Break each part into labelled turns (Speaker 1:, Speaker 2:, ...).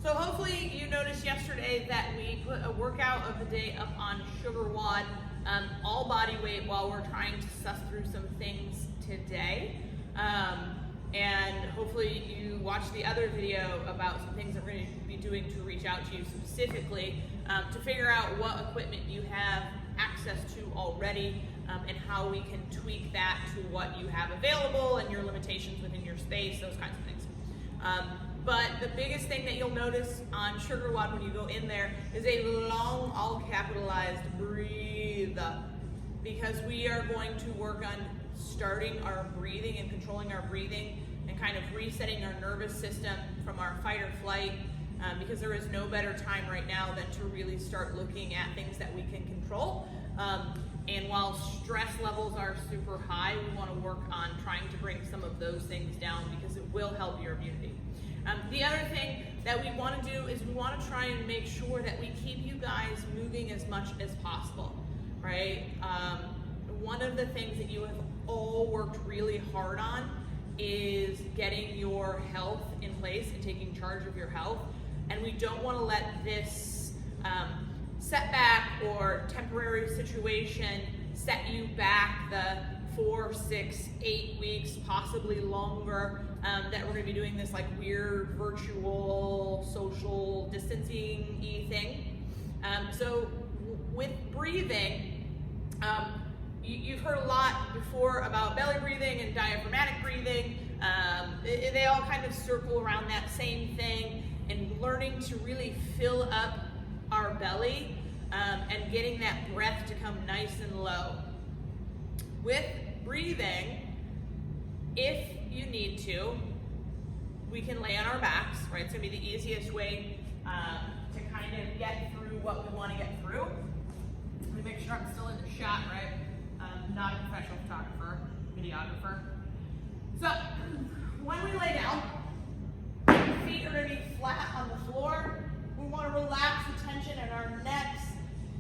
Speaker 1: So hopefully you noticed yesterday that we put a workout of the day up on Sugar WOD, all body weight, while we're trying to suss through some things today. And hopefully you watched the other video about some things that we're going to be doing to reach out to you specifically to figure out what equipment you have access to already and how we can tweak that to what you have available and your limitations within your space, those kinds of things. But the biggest thing that you'll notice on Sugar WOD when you go in there is a long, all capitalized breathe, because we are going to work on starting our breathing and controlling our breathing and kind of resetting our nervous system from our fight or flight, because there is no better time right now than to really start looking at things that we can control. And while stress levels are super high, we want to work on trying to bring some of those things down because it will help your immunity. The other thing that we want to do is we want to try and make sure that we keep you guys moving as much as possible, right? One of the things that you have all worked really hard on is getting your health in place and taking charge of your health. And we don't want to let this setback or temporary situation set you back the 4, 6, 8 weeks, possibly longer, that we're going to be doing this like weird virtual social distancing-y thing. So with breathing, you've heard a lot before about belly breathing and diaphragmatic breathing. They all kind of circle around that same thing, and learning to really fill up our belly and getting that breath to come nice and low. With breathing, if you need to, we can lay on our backs, right? It's gonna be the easiest way to kind of get through what we want to get through. Let me make sure I'm still in the shot, right? I'm not a professional photographer, videographer. So when we lay down, feet are going to be flat on the floor. We want to relax the tension in our necks,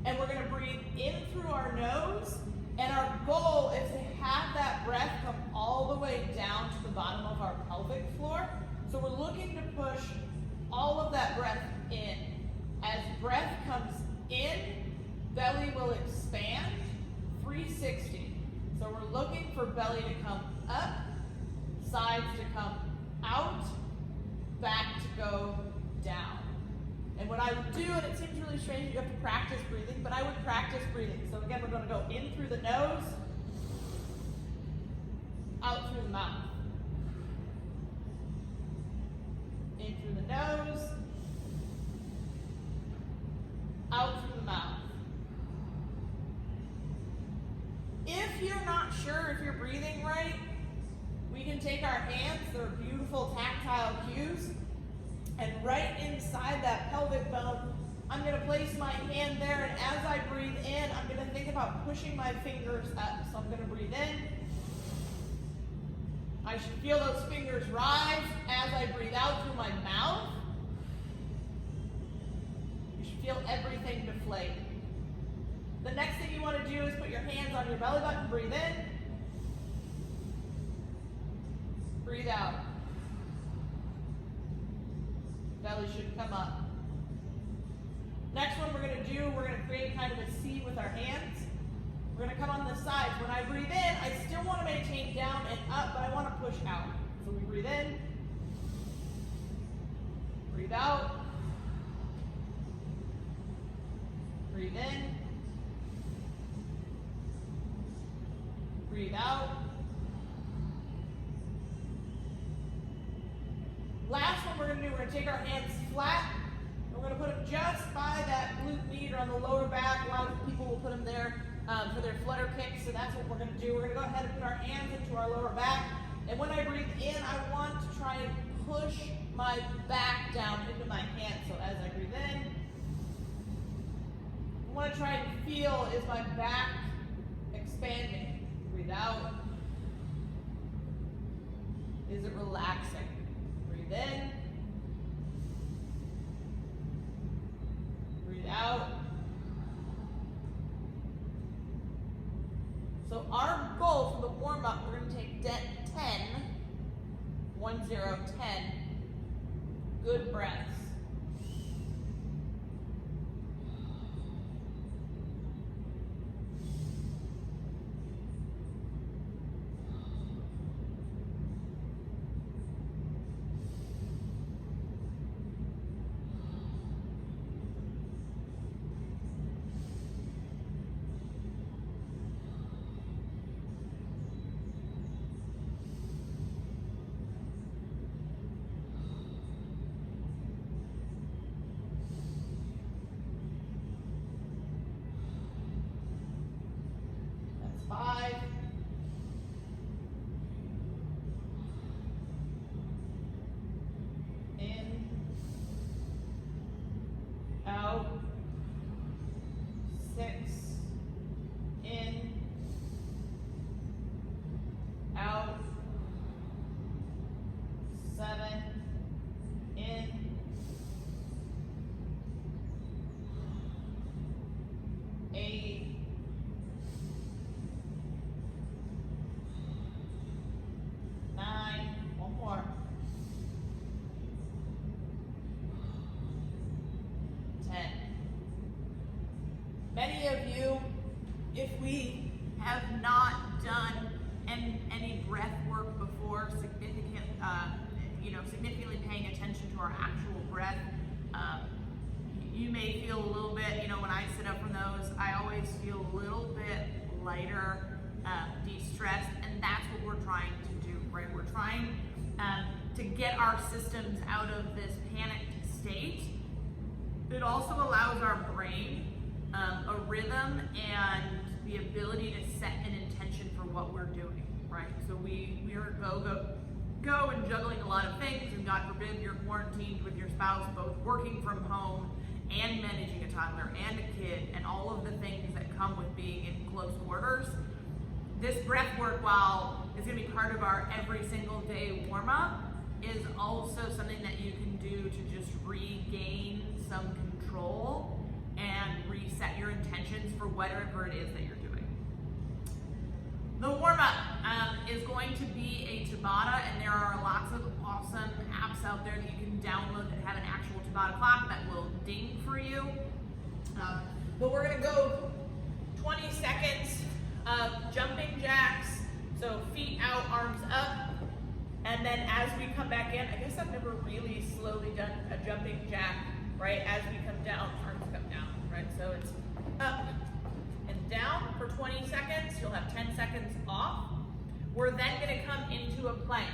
Speaker 1: and we're going to breathe in through our nose, and our goal is to have that breath come all the way down to the bottom of our pelvic floor. So we're looking to push all of that breath in. As breath comes in, belly will expand 360. So we're looking for belly to come up, sides to come out, back to go down. And what I would do, and it seems really strange, you have to practice breathing, but I would practice breathing. So again, we're going to go in through the nose, out through the mouth. In through the nose, out through the mouth. If you're not sure if you're breathing right, we can take our hands, they're beautiful tactile cues, and right inside that pelvic bone, I'm going to place my hand there, and as I breathe in, I'm going to think about pushing my fingers up. So I'm going to breathe in. I should feel those fingers rise as I breathe out through my mouth. You should feel everything deflate. The next thing you want to do is put your hands on your belly button, breathe in. Breathe out. Belly should come up. Next one we're going to do, we're going to create kind of a C with our hands. We're going to come on the sides. When I breathe in, I still want to maintain down and up, but I want to push out. So we breathe in. Breathe out. Breathe in. Breathe out. Last one we're going to do, we're going to take our hands flat. We're going to put them just by that glute med or on the lower back. A lot of people will put them there for their flutter kicks, so that's what we're going to do. We're going to go ahead and put our hands into our lower back. And when I breathe in, I want to try and push my back down into my hands. So as I breathe in, I want to try and feel, is my back expanding? Breathe out. Is it relaxing? Breathe in. Breathe out. So our goal for the warm-up, we're going to take 10, 1, 0, 10 good breaths. our actual breath. You may feel a little bit, when I sit up from those, I always feel a little bit lighter, de-stressed, and that's what we're trying to do, right? We're trying to get our systems out of this panicked state. It also allows our brain a rhythm and the ability to set an intention for what we're doing, right? So we are go and juggling a lot of things, and God forbid you're quarantined with your spouse, both working from home and managing a toddler and a kid, and all of the things that come with being in close quarters. This breath work, while it's going to be part of our every single day warm up, is also something that you can do to just regain some control and reset your intentions for whatever it is that you're doing. The warm-up is going to be a Tabata, and there are lots of awesome apps out there that you can download that have an actual Tabata clock that will ding for you. But we're going to go 20 seconds of jumping jacks, so feet out, arms up, and then as we come back in, I guess I've never really slowly done a jumping jack, right? As we come down, arms come down, right? So it's up and down for 20 seconds. You'll have 10 seconds off. We're then going to come into a plank.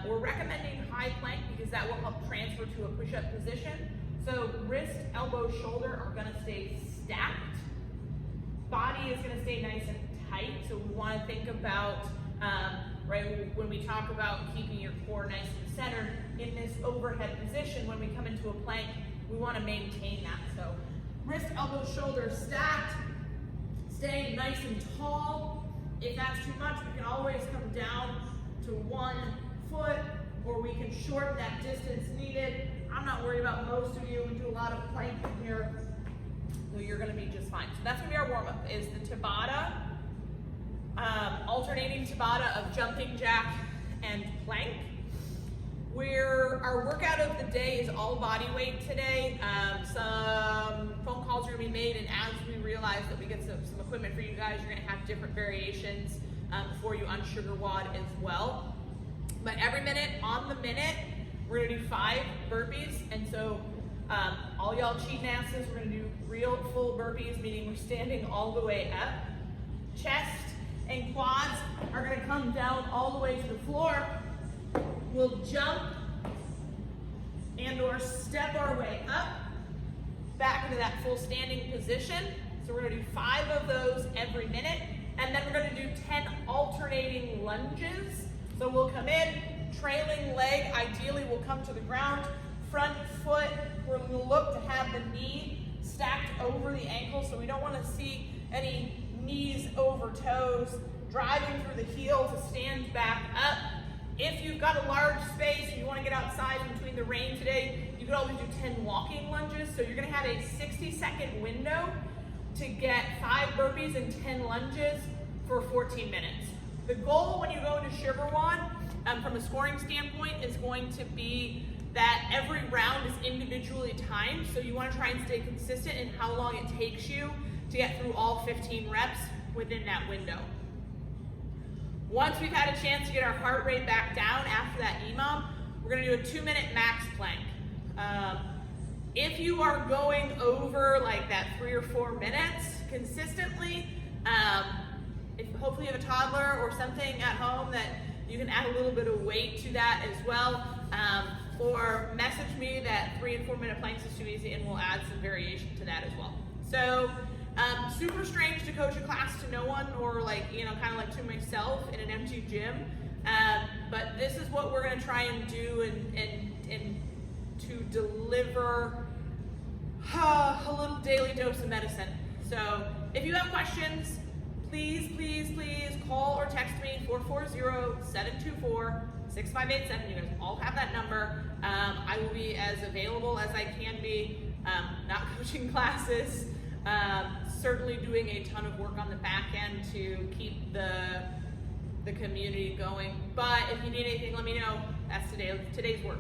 Speaker 1: We're recommending high plank because that will help transfer to a push-up position. So wrist, elbow, shoulder are going to stay stacked. Body is going to stay nice and tight. So we want to think about, right, when we talk about keeping your core nice and centered in this overhead position, when we come into a plank, we want to maintain that. So wrist, elbow, shoulder stacked, staying nice and tall. If that's too much, we can always come down to 1 foot, or we can shorten that distance needed. I'm not worried about most of you. We do a lot of planking here, so you're going to be just fine. So that's going to be our warm-up, is the Tabata, alternating Tabata of jumping jack and plank. Our workout of the day is all body weight today. Some phone calls are going to be made, and as we realize that we get some equipment for you guys, you're going to have different variations for you on Sugar WOD as well. But every minute, on the minute, we're going to do 5 burpees. And so all y'all cheating asses, we're going to do real full burpees, meaning we're standing all the way up. Chest and quads are going to come down all the way to the floor. We'll jump and or step our way up back into that full standing position. So we're going to do 5 of those every minute. And then we're going to do 10 alternating lunges. So we'll come in, trailing leg, ideally will come to the ground. Front foot, we're going to look to have the knee stacked over the ankle, so we don't want to see any knees over toes. Driving through the heel to stand back up. If you've got a large space and you want to get outside in between the rain today, you can always do 10 walking lunges. So you're going to have a 60-second window to get 5 burpees and 10 lunges for 14 minutes. The goal when you go into Sugar WOD, from a scoring standpoint, is going to be that every round is individually timed. So you want to try and stay consistent in how long it takes you to get through all 15 reps within that window. Once we've had a chance to get our heart rate back down after that EMOM, we're going to do a 2-minute max plank. If you are going over like that 3 or 4 minutes consistently, if hopefully you have a toddler or something at home that you can add a little bit of weight to that as well, or message me that 3 and 4 minute planks is too easy, and we'll add some variation to that as well. So super strange to coach a class to no one, or like, kind of like to myself in an empty gym. But this is what we're going to try and do and to deliver a little daily dose of medicine. So if you have questions, please call or text me, 440-724-6587. You guys all have that number. I will be as available as I can be, not coaching classes, certainly doing a ton of work on the back end to keep the community going. But if you need anything, let me know. That's today's work.